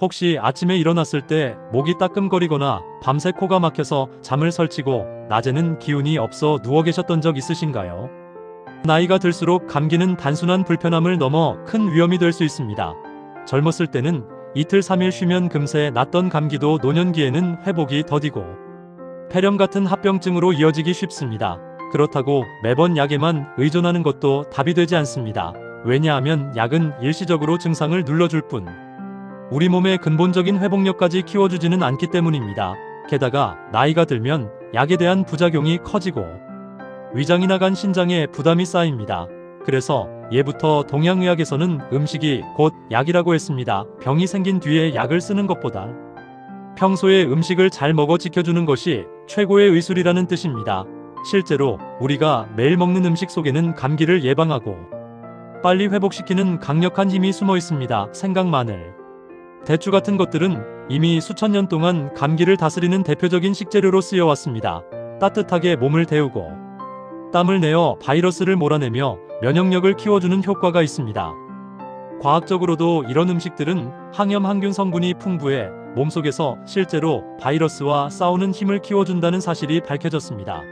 혹시 아침에 일어났을 때 목이 따끔거리거나 밤새 코가 막혀서 잠을 설치고 낮에는 기운이 없어 누워 계셨던 적 있으신가요? 나이가 들수록 감기는 단순한 불편함을 넘어 큰 위험이 될 수 있습니다. 젊었을 때는 이틀 3일 쉬면 금세 낫던 감기도 노년기에는 회복이 더디고 폐렴 같은 합병증으로 이어지기 쉽습니다. 그렇다고 매번 약에만 의존하는 것도 답이 되지 않습니다. 왜냐하면 약은 일시적으로 증상을 눌러줄 뿐 우리 몸의 근본적인 회복력까지 키워주지는 않기 때문입니다. 게다가 나이가 들면 약에 대한 부작용이 커지고 위장이 나간 신장에 부담이 쌓입니다. 그래서 예부터 동양의학에서는 음식이 곧 약이라고 했습니다. 병이 생긴 뒤에 약을 쓰는 것보다 평소에 음식을 잘 먹어 지켜주는 것이 최고의 의술이라는 뜻입니다. 실제로 우리가 매일 먹는 음식 속에는 감기를 예방하고 빨리 회복시키는 강력한 힘이 숨어 있습니다. 생강, 마늘, 대추 같은 것들은 이미 수천 년 동안 감기를 다스리는 대표적인 식재료로 쓰여왔습니다. 따뜻하게 몸을 데우고 땀을 내어 바이러스를 몰아내며 면역력을 키워주는 효과가 있습니다. 과학적으로도 이런 음식들은 항염 항균 성분이 풍부해 몸속에서 실제로 바이러스와 싸우는 힘을 키워준다는 사실이 밝혀졌습니다.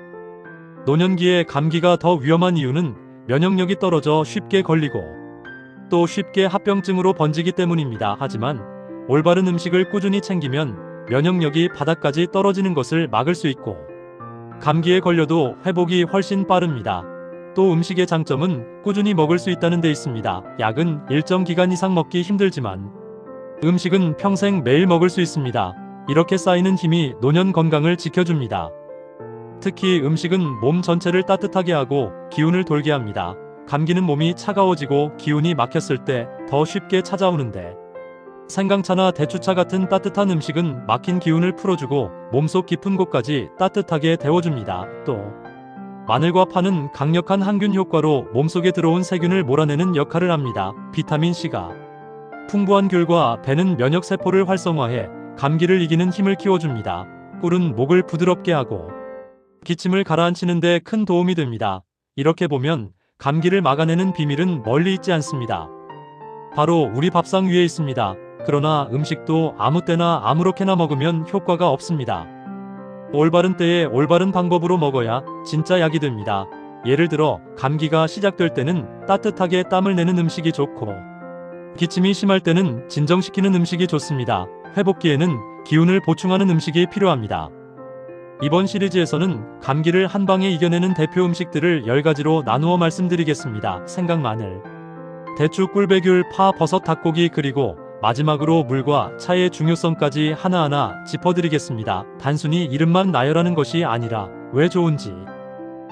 노년기에 감기가 더 위험한 이유는 면역력이 떨어져 쉽게 걸리고 또 쉽게 합병증으로 번지기 때문입니다. 하지만 올바른 음식을 꾸준히 챙기면 면역력이 바닥까지 떨어지는 것을 막을 수 있고 감기에 걸려도 회복이 훨씬 빠릅니다. 또 음식의 장점은 꾸준히 먹을 수 있다는 데 있습니다. 약은 일정 기간 이상 먹기 힘들지만 음식은 평생 매일 먹을 수 있습니다. 이렇게 쌓이는 힘이 노년 건강을 지켜줍니다. 특히 음식은 몸 전체를 따뜻하게 하고 기운을 돌게 합니다. 감기는 몸이 차가워지고 기운이 막혔을 때 더 쉽게 찾아오는데 생강차나 대추차 같은 따뜻한 음식은 막힌 기운을 풀어주고 몸속 깊은 곳까지 따뜻하게 데워줍니다. 또 마늘과 파는 강력한 항균 효과로 몸속에 들어온 세균을 몰아내는 역할을 합니다. 비타민C가 풍부한 귤과 배는 면역세포를 활성화해 감기를 이기는 힘을 키워줍니다. 꿀은 목을 부드럽게 하고 기침을 가라앉히는 데 큰 도움이 됩니다. 이렇게 보면 감기를 막아내는 비밀은 멀리 있지 않습니다. 바로 우리 밥상 위에 있습니다. 그러나 음식도 아무 때나 아무렇게나 먹으면 효과가 없습니다. 올바른 때에 올바른 방법으로 먹어야 진짜 약이 됩니다. 예를 들어 감기가 시작될 때는 따뜻하게 땀을 내는 음식이 좋고 기침이 심할 때는 진정시키는 음식이 좋습니다. 회복기에는 기운을 보충하는 음식이 필요합니다. 이번 시리즈에서는 감기를 한방에 이겨내는 대표 음식들을 10가지로 나누어 말씀드리겠습니다. 생강, 마늘, 대추, 꿀배, 귤, 파, 버섯, 닭고기, 그리고 마지막으로 물과 차의 중요성까지 하나하나 짚어드리겠습니다. 단순히 이름만 나열하는 것이 아니라 왜 좋은지,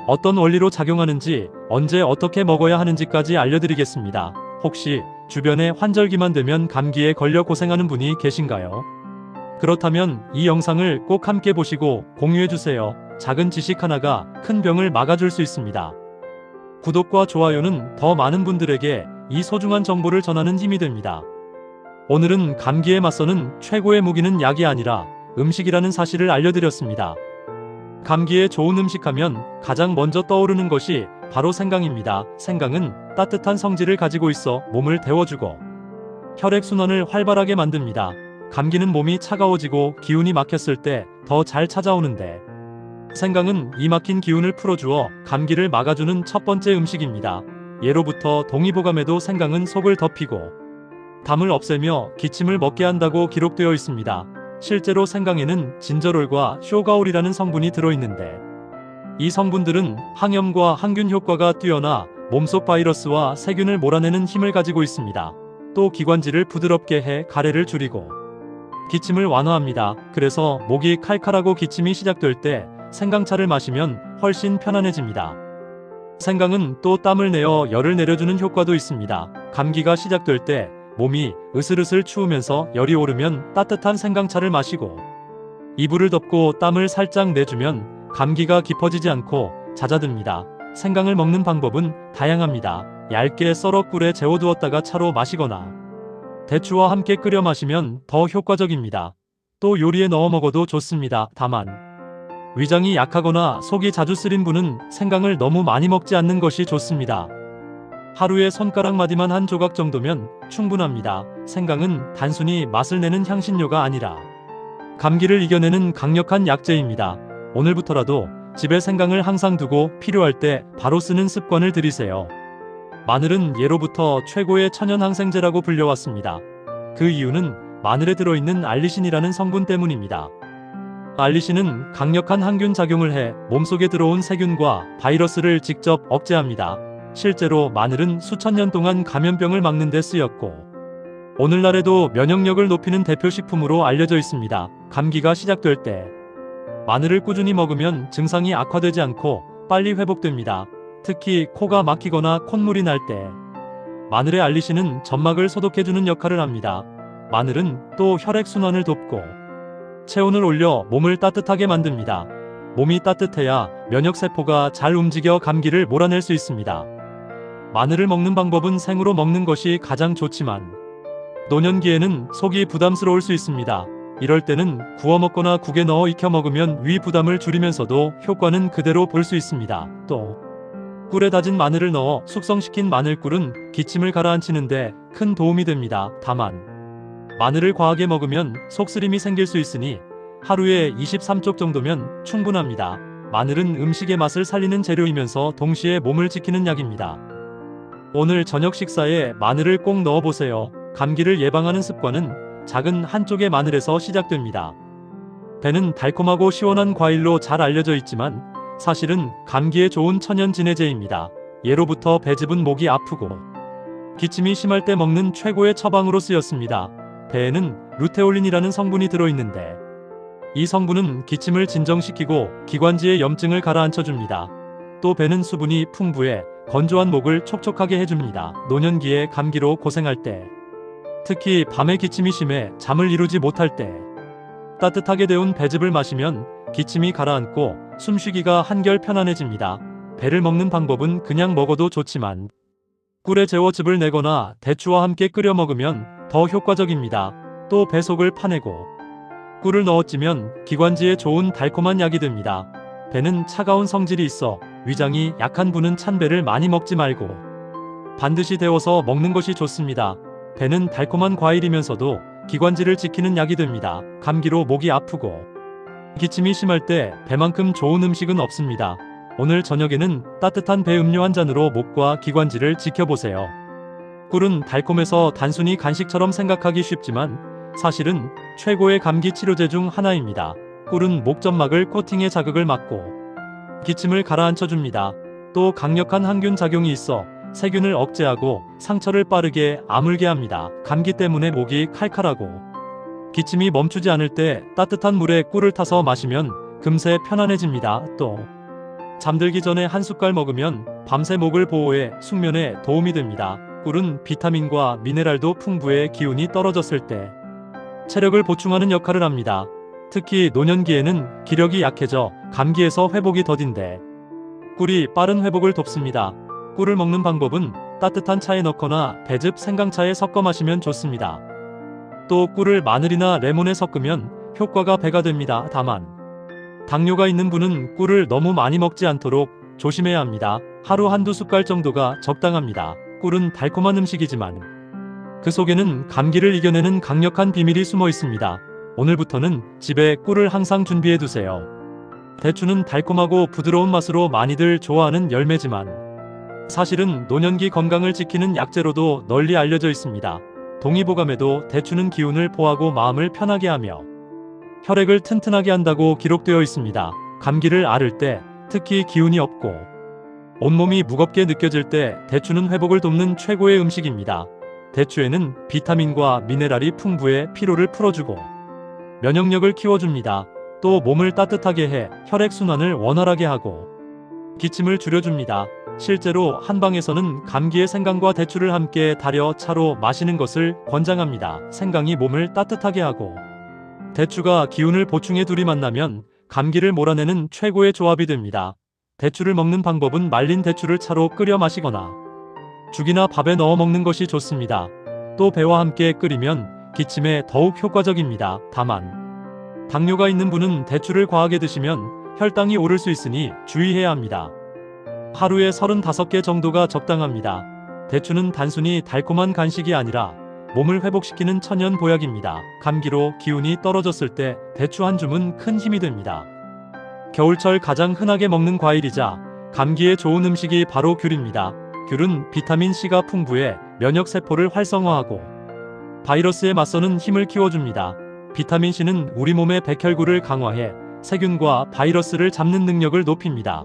어떤 원리로 작용하는지, 언제 어떻게 먹어야 하는지까지 알려드리겠습니다. 혹시 주변에 환절기만 되면 감기에 걸려 고생하는 분이 계신가요? 그렇다면 이 영상을 꼭 함께 보시고 공유해주세요. 작은 지식 하나가 큰 병을 막아줄 수 있습니다. 구독과 좋아요는 더 많은 분들에게 이 소중한 정보를 전하는 힘이 됩니다. 오늘은 감기에 맞서는 최고의 무기는 약이 아니라 음식이라는 사실을 알려드렸습니다. 감기에 좋은 음식하면 가장 먼저 떠오르는 것이 바로 생강입니다. 생강은 따뜻한 성질을 가지고 있어 몸을 데워주고 혈액순환을 활발하게 만듭니다. 감기는 몸이 차가워지고 기운이 막혔을 때 더 잘 찾아오는데 생강은 이 막힌 기운을 풀어주어 감기를 막아주는 첫 번째 음식입니다. 예로부터 동의보감에도 생강은 속을 덮이고 담을 없애며 기침을 먹게 한다고 기록되어 있습니다. 실제로 생강에는 진저롤과 쇼가올이라는 성분이 들어있는데 이 성분들은 항염과 항균 효과가 뛰어나 몸속 바이러스와 세균을 몰아내는 힘을 가지고 있습니다. 또 기관지를 부드럽게 해 가래를 줄이고 기침을 완화합니다. 그래서 목이 칼칼하고 기침이 시작될 때 생강차를 마시면 훨씬 편안해집니다. 생강은 또 땀을 내어 열을 내려주는 효과도 있습니다. 감기가 시작될 때 몸이 으슬으슬 추우면서 열이 오르면 따뜻한 생강차를 마시고 이불을 덮고 땀을 살짝 내주면 감기가 깊어지지 않고 잦아듭니다. 생강을 먹는 방법은 다양합니다. 얇게 썰어 꿀에 재워두었다가 차로 마시거나 대추와 함께 끓여 마시면 더 효과적입니다. 또 요리에 넣어 먹어도 좋습니다. 다만 위장이 약하거나 속이 자주 쓰린 분은 생강을 너무 많이 먹지 않는 것이 좋습니다. 하루에 손가락 마디만 한 조각 정도면 충분합니다. 생강은 단순히 맛을 내는 향신료가 아니라 감기를 이겨내는 강력한 약재입니다. 오늘부터라도 집에 생강을 항상 두고 필요할 때 바로 쓰는 습관을 들이세요. 마늘은 예로부터 최고의 천연 항생제라고 불려왔습니다. 그 이유는 마늘에 들어있는 알리신이라는 성분 때문입니다. 알리신은 강력한 항균 작용을 해 몸속에 들어온 세균과 바이러스를 직접 억제합니다. 실제로 마늘은 수천 년 동안 감염병을 막는 데 쓰였고 오늘날에도 면역력을 높이는 대표 식품으로 알려져 있습니다. 감기가 시작될 때 마늘을 꾸준히 먹으면 증상이 악화되지 않고 빨리 회복됩니다. 특히 코가 막히거나 콧물이 날 때 마늘의 알리신은 점막을 소독해주는 역할을 합니다. 마늘은 또 혈액순환을 돕고 체온을 올려 몸을 따뜻하게 만듭니다. 몸이 따뜻해야 면역세포가 잘 움직여 감기를 몰아낼 수 있습니다. 마늘을 먹는 방법은 생으로 먹는 것이 가장 좋지만 노년기에는 속이 부담스러울 수 있습니다. 이럴 때는 구워 먹거나 국에 넣어 익혀 먹으면 위 부담을 줄이면서도 효과는 그대로 볼 수 있습니다. 또 꿀에 다진 마늘을 넣어 숙성시킨 마늘꿀은 기침을 가라앉히는데 큰 도움이 됩니다. 다만 마늘을 과하게 먹으면 속쓰림이 생길 수 있으니 하루에 23쪽 정도면 충분합니다. 마늘은 음식의 맛을 살리는 재료이면서 동시에 몸을 지키는 약입니다. 오늘 저녁 식사에 마늘을 꼭 넣어보세요. 감기를 예방하는 습관은 작은 한쪽의 마늘에서 시작됩니다. 배는 달콤하고 시원한 과일로 잘 알려져 있지만 사실은 감기에 좋은 천연 진해제입니다. 예로부터 배즙은 목이 아프고 기침이 심할 때 먹는 최고의 처방으로 쓰였습니다. 배에는 루테올린이라는 성분이 들어있는데 이 성분은 기침을 진정시키고 기관지의 염증을 가라앉혀줍니다. 또 배는 수분이 풍부해 건조한 목을 촉촉하게 해줍니다. 노년기에 감기로 고생할 때 특히 밤에 기침이 심해 잠을 이루지 못할 때 따뜻하게 데운 배즙을 마시면 기침이 가라앉고 숨쉬기가 한결 편안해집니다. 배를 먹는 방법은 그냥 먹어도 좋지만 꿀에 재워 즙을 내거나 대추와 함께 끓여 먹으면 더 효과적입니다. 또 배 속을 파내고 꿀을 넣어 찌면 기관지에 좋은 달콤한 약이 됩니다. 배는 차가운 성질이 있어 위장이 약한 분은 찬 배를 많이 먹지 말고 반드시 데워서 먹는 것이 좋습니다. 배는 달콤한 과일이면서도 기관지를 지키는 약이 됩니다. 감기로 목이 아프고 기침이 심할 때 배만큼 좋은 음식은 없습니다. 오늘 저녁에는 따뜻한 배 음료 한 잔으로 목과 기관지를 지켜보세요. 꿀은 달콤해서 단순히 간식처럼 생각하기 쉽지만 사실은 최고의 감기 치료제 중 하나입니다. 꿀은 목점막을 코팅해 자극을 막고 기침을 가라앉혀줍니다. 또 강력한 항균 작용이 있어 세균을 억제하고 상처를 빠르게 아물게 합니다. 감기 때문에 목이 칼칼하고 기침이 멈추지 않을 때 따뜻한 물에 꿀을 타서 마시면 금세 편안해집니다. 또 잠들기 전에 한 숟갈 먹으면 밤새 목을 보호해 숙면에 도움이 됩니다. 꿀은 비타민과 미네랄도 풍부해 기운이 떨어졌을 때 체력을 보충하는 역할을 합니다. 특히 노년기에는 기력이 약해져 감기에서 회복이 더딘데 꿀이 빠른 회복을 돕습니다. 꿀을 먹는 방법은 따뜻한 차에 넣거나 배즙, 생강차에 섞어 마시면 좋습니다. 또 꿀을 마늘이나 레몬에 섞으면 효과가 배가 됩니다. 다만 당뇨가 있는 분은 꿀을 너무 많이 먹지 않도록 조심해야 합니다. 하루 한두 숟갈 정도가 적당합니다. 꿀은 달콤한 음식이지만 그 속에는 감기를 이겨내는 강력한 비밀이 숨어 있습니다. 오늘부터는 집에 꿀을 항상 준비해 두세요. 대추는 달콤하고 부드러운 맛으로 많이들 좋아하는 열매지만 사실은 노년기 건강을 지키는 약재로도 널리 알려져 있습니다. 동의보감에도 대추는 기운을 보하고 마음을 편하게 하며 혈액을 튼튼하게 한다고 기록되어 있습니다. 감기를 앓을 때 특히 기운이 없고 온몸이 무겁게 느껴질 때 대추는 회복을 돕는 최고의 음식입니다. 대추에는 비타민과 미네랄이 풍부해 피로를 풀어주고 면역력을 키워줍니다. 또 몸을 따뜻하게 해 혈액순환을 원활하게 하고 기침을 줄여줍니다. 실제로 한방에서는 감기에 생강과 대추를 함께 달여 차로 마시는 것을 권장합니다. 생강이 몸을 따뜻하게 하고 대추가 기운을 보충해 둘이 만나면 감기를 몰아내는 최고의 조합이 됩니다. 대추를 먹는 방법은 말린 대추를 차로 끓여 마시거나 죽이나 밥에 넣어 먹는 것이 좋습니다. 또 배와 함께 끓이면 기침에 더욱 효과적입니다. 다만 당뇨가 있는 분은 대추를 과하게 드시면 혈당이 오를 수 있으니 주의해야 합니다. 하루에 35개 정도가 적당합니다. 대추는 단순히 달콤한 간식이 아니라 몸을 회복시키는 천연 보약입니다. 감기로 기운이 떨어졌을 때 대추 한 줌은 큰 힘이 됩니다. 겨울철 가장 흔하게 먹는 과일이자 감기에 좋은 음식이 바로 귤입니다. 귤은 비타민C가 풍부해 면역세포를 활성화하고 바이러스에 맞서는 힘을 키워줍니다. 비타민C는 우리 몸의 백혈구를 강화해 세균과 바이러스를 잡는 능력을 높입니다.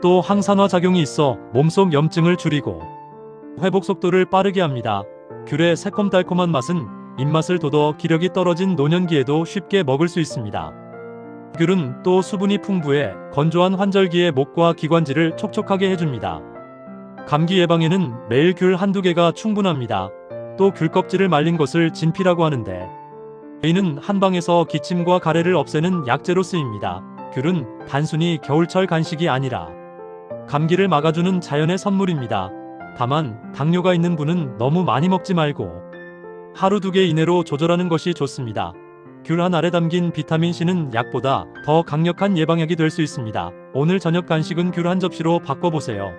또 항산화 작용이 있어 몸속 염증을 줄이고 회복 속도를 빠르게 합니다. 귤의 새콤달콤한 맛은 입맛을 돋워 기력이 떨어진 노년기에도 쉽게 먹을 수 있습니다. 귤은 또 수분이 풍부해 건조한 환절기에 목과 기관지를 촉촉하게 해줍니다. 감기 예방에는 매일 귤 한두 개가 충분합니다. 또 귤 껍질을 말린 것을 진피라고 하는데 이는 한방에서 기침과 가래를 없애는 약재로 쓰입니다. 귤은 단순히 겨울철 간식이 아니라 감기를 막아주는 자연의 선물입니다. 다만 당뇨가 있는 분은 너무 많이 먹지 말고 하루 2개 이내로 조절하는 것이 좋습니다. 귤 한 알에 담긴 비타민C는 약보다 더 강력한 예방약이 될 수 있습니다. 오늘 저녁 간식은 귤 한 접시로 바꿔보세요.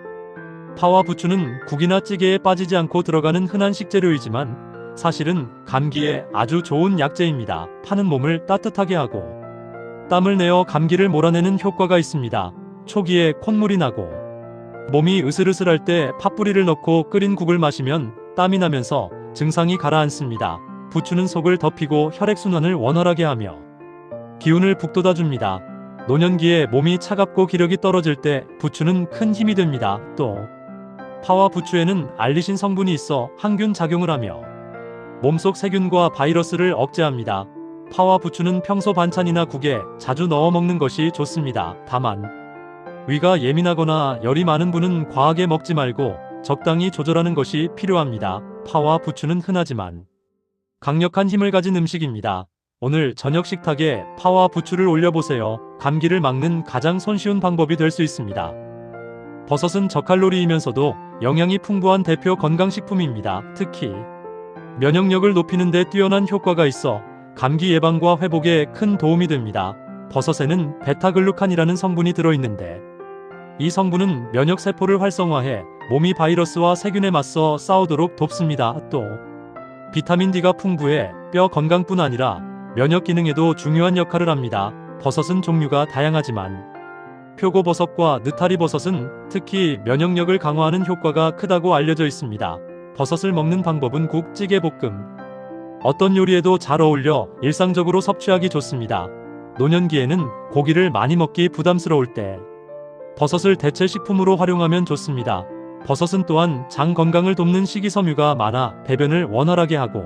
파와 부추는 국이나 찌개에 빠지지 않고 들어가는 흔한 식재료이지만 사실은 감기에 아주 좋은 약재입니다. 파는 몸을 따뜻하게 하고 땀을 내어 감기를 몰아내는 효과가 있습니다. 초기에 콧물이 나고 몸이 으슬으슬할 때 팥뿌리를 넣고 끓인 국을 마시면 땀이 나면서 증상이 가라앉습니다. 부추는 속을 덮이고 혈액순환을 원활하게 하며 기운을 북돋아줍니다. 노년기에 몸이 차갑고 기력이 떨어질 때 부추는 큰 힘이 됩니다. 또 파와 부추에는 알리신 성분이 있어 항균 작용을 하며 몸속 세균과 바이러스를 억제합니다. 파와 부추는 평소 반찬이나 국에 자주 넣어 먹는 것이 좋습니다. 다만 위가 예민하거나 열이 많은 분은 과하게 먹지 말고 적당히 조절하는 것이 필요합니다. 파와 부추는 흔하지만 강력한 힘을 가진 음식입니다. 오늘 저녁 식탁에 파와 부추를 올려보세요. 감기를 막는 가장 손쉬운 방법이 될 수 있습니다. 버섯은 저칼로리이면서도 영양이 풍부한 대표 건강식품입니다. 특히 면역력을 높이는 데 뛰어난 효과가 있어 감기 예방과 회복에 큰 도움이 됩니다. 버섯에는 베타글루칸이라는 성분이 들어있는데 이 성분은 면역세포를 활성화해 몸이 바이러스와 세균에 맞서 싸우도록 돕습니다. 또 비타민D가 풍부해 뼈 건강뿐 아니라 면역 기능에도 중요한 역할을 합니다. 버섯은 종류가 다양하지만 표고버섯과 느타리버섯은 특히 면역력을 강화하는 효과가 크다고 알려져 있습니다. 버섯을 먹는 방법은 국, 찌개, 볶음 어떤 요리에도 잘 어울려 일상적으로 섭취하기 좋습니다. 노년기에는 고기를 많이 먹기 부담스러울 때 버섯을 대체 식품으로 활용하면 좋습니다. 버섯은 또한 장 건강을 돕는 식이섬유가 많아 배변을 원활하게 하고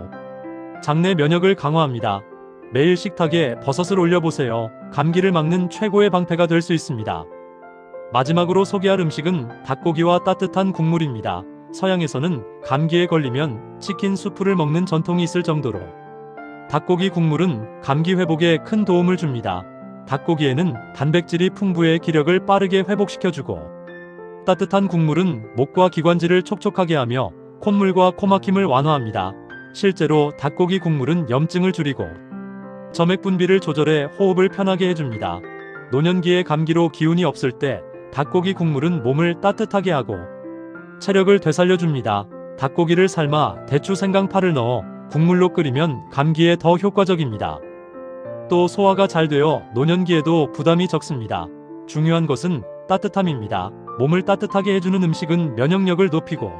장내 면역을 강화합니다. 매일 식탁에 버섯을 올려보세요. 감기를 막는 최고의 방패가 될 수 있습니다. 마지막으로 소개할 음식은 닭고기와 따뜻한 국물입니다. 서양에서는 감기에 걸리면 치킨 수프를 먹는 전통이 있을 정도로 닭고기 국물은 감기 회복에 큰 도움을 줍니다. 닭고기에는 단백질이 풍부해 기력을 빠르게 회복시켜주고 따뜻한 국물은 목과 기관지를 촉촉하게 하며 콧물과 코막힘을 완화합니다. 실제로 닭고기 국물은 염증을 줄이고 점액 분비를 조절해 호흡을 편하게 해줍니다. 노년기에 감기로 기운이 없을 때 닭고기 국물은 몸을 따뜻하게 하고 체력을 되살려줍니다. 닭고기를 삶아 대추, 생강, 파를 넣어 국물로 끓이면 감기에 더 효과적입니다. 또 소화가 잘 되어 노년기에도 부담이 적습니다. 중요한 것은 따뜻함입니다. 몸을 따뜻하게 해주는 음식은 면역력을 높이고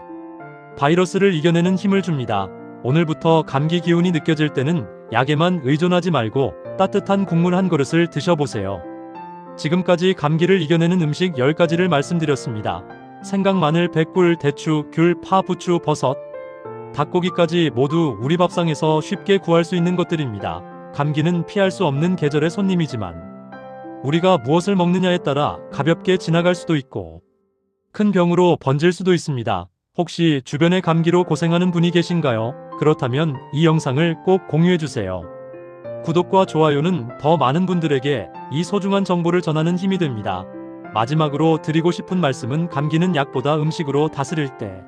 바이러스를 이겨내는 힘을 줍니다. 오늘부터 감기 기운이 느껴질 때는 약에만 의존하지 말고 따뜻한 국물 한 그릇을 드셔보세요. 지금까지 감기를 이겨내는 음식 10가지를 말씀드렸습니다. 생강, 마늘, 백꿀, 대추, 귤, 파, 부추, 버섯, 닭고기까지 모두 우리 밥상에서 쉽게 구할 수 있는 것들입니다. 감기는 피할 수 없는 계절의 손님이지만 우리가 무엇을 먹느냐에 따라 가볍게 지나갈 수도 있고 큰 병으로 번질 수도 있습니다. 혹시 주변에 감기로 고생하는 분이 계신가요? 그렇다면 이 영상을 꼭 공유해주세요. 구독과 좋아요는 더 많은 분들에게 이 소중한 정보를 전하는 힘이 됩니다. 마지막으로 드리고 싶은 말씀은 감기는 약보다 음식으로 다스릴 때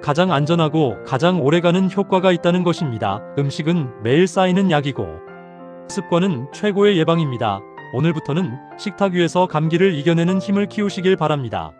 가장 안전하고 가장 오래가는 효과가 있다는 것입니다. 음식은 매일 쌓이는 약이고 습관은 최고의 예방입니다. 오늘부터는 식탁 위에서 감기를 이겨내는 힘을 키우시길 바랍니다.